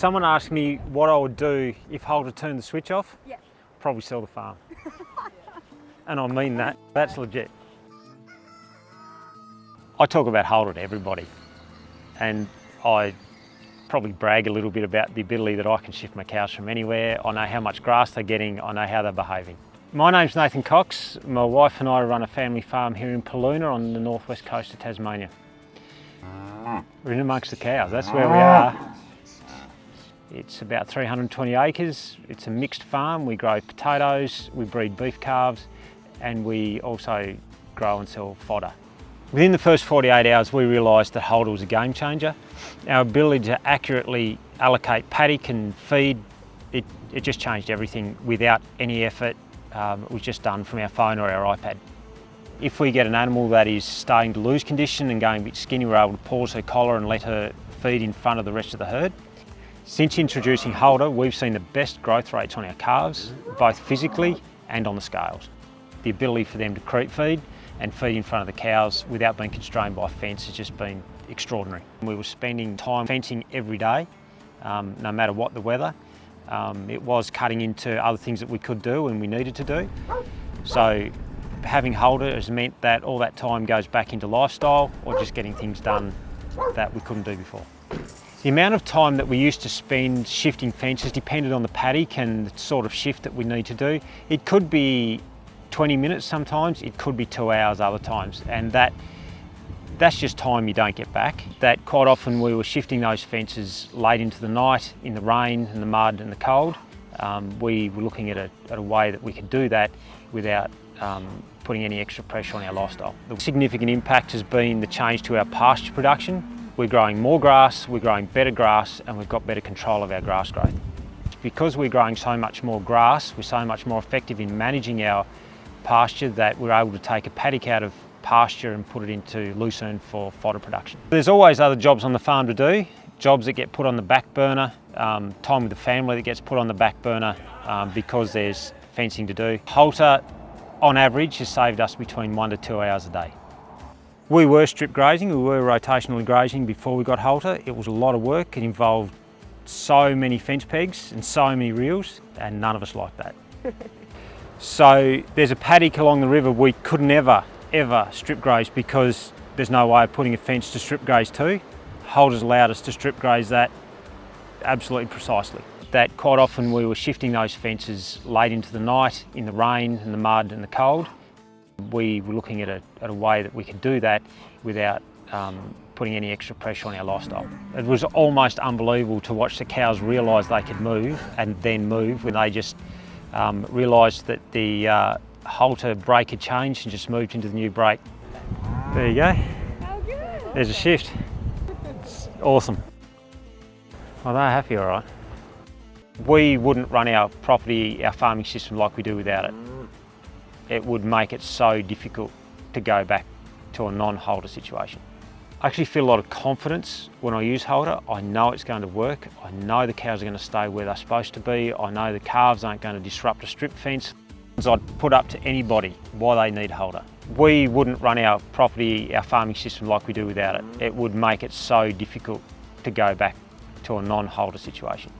Someone asked me what I would do if Halter turned the switch off. Yeah. Probably sell the farm. And I mean that, that's legit. I talk about Halter to everybody, and I probably brag a little bit about the ability that I can shift my cows from anywhere. I know how much grass they're getting, I know how they're behaving. My name's Nathan Cox. My wife and I run a family farm here in Paluna on the northwest coast of Tasmania. We're in amongst the cows, that's where we are. It's about 320 acres. It's a mixed farm. We grow potatoes, we breed beef calves, and we also grow and sell fodder. Within the first 48 hours, we realised that Halter was a game changer. Our ability to accurately allocate paddock and feed, it just changed everything without any effort. It was just done from our phone or our iPad. If we get an animal that is starting to lose condition and going a bit skinny, we're able to pause her collar and let her feed in front of the rest of the herd. Since introducing Halter, we've seen the best growth rates on our calves, both physically and on the scales. The ability for them to creep feed and feed in front of the cows without being constrained by a fence has just been extraordinary. We were spending time fencing every day, no matter what the weather. It was cutting into other things that we could do and we needed to do. So having Halter has meant that all that time goes back into lifestyle or just getting things done that we couldn't do before. The amount of time that we used to spend shifting fences depended on the paddock and the sort of shift that we need to do. It could be 20 minutes sometimes, it could be 2 hours other times, and that's just time you don't get back. That quite often we were shifting those fences late into the night, in the rain and the mud and the cold. We were looking at a way that we could do that without putting any extra pressure on our lifestyle. The significant impact has been the change to our pasture production. We're growing more grass, we're growing better grass, and we've got better control of our grass growth. Because we're growing so much more grass, we're so much more effective in managing our pasture that we're able to take a paddock out of pasture and put it into lucerne for fodder production. There's always other jobs on the farm to do, jobs that get put on the back burner, time with the family that gets put on the back burner because there's fencing to do. Halter, on average, has saved us between 1 to 2 hours a day. We were strip grazing, we were rotationally grazing before we got Halter. It was a lot of work, it involved so many fence pegs and so many reels, and none of us liked that. So there's a paddock along the river we could never, ever strip graze because there's no way of putting a fence to strip graze to. Halter's allowed us to strip graze that absolutely precisely. That quite often we were shifting those fences late into the night, in the rain and the mud and the cold. We were looking at a way that we could do that without putting any extra pressure on our lifestyle. It was almost unbelievable to watch the cows realise they could move and then move when they just realised that the Halter brake had changed and just moved into the new brake. There you go. How good. There's a shift. It's awesome. Well, they're happy, all right. We wouldn't run our property, our farming system like we do without it. It would make it so difficult to go back to a non-Halter situation. I actually feel a lot of confidence when I use Halter. I know it's going to work. I know the cows are going to stay where they're supposed to be. I know the calves aren't going to disrupt a strip fence. I'd put up to anybody why they need Halter. We wouldn't run our property, our farming system like we do without it. It would make it so difficult to go back to a non-Halter situation.